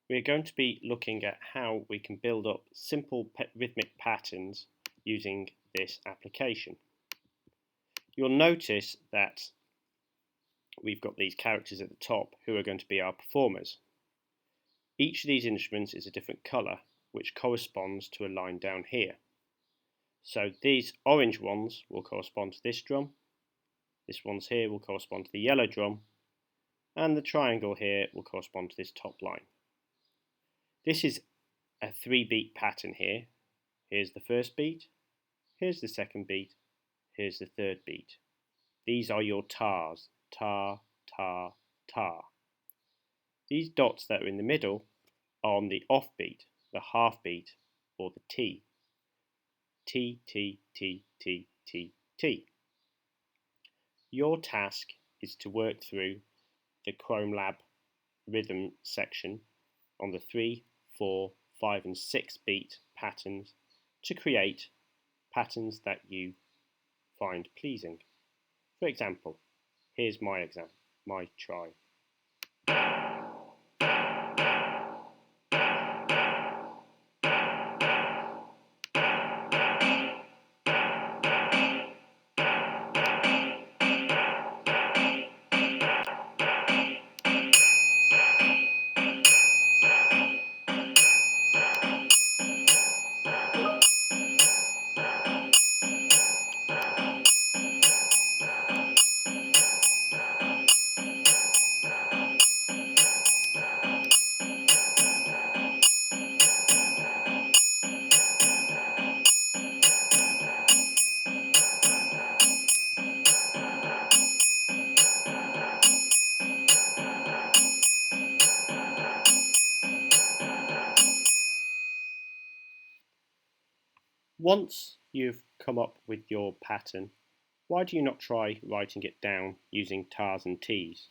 We're going to be looking at how we can build up simple rhythmic patterns using this application. You'll notice that we've got these characters at the top who are going to be our performers. Each of these instruments is a different colour, which corresponds to a line down here. So these orange ones will correspond to this drum, this one's here will correspond to the yellow drum, and the triangle here will correspond to this top line. This is a 3-beat pattern here. Here's the first beat, here's the second beat, here's the third beat. These are your tars, tar, tar, tar. These dots that are in the middle are on the off beat, the half beat, or the T. T, T, T, T, T, T. Your task is to work through the ChromeLab rhythm section on the 3, 4, 5 and 6 beat patterns to create patterns that you find pleasing. For example, here's my try. Once you've come up with your pattern, why do you not try writing it down using tars and Ts?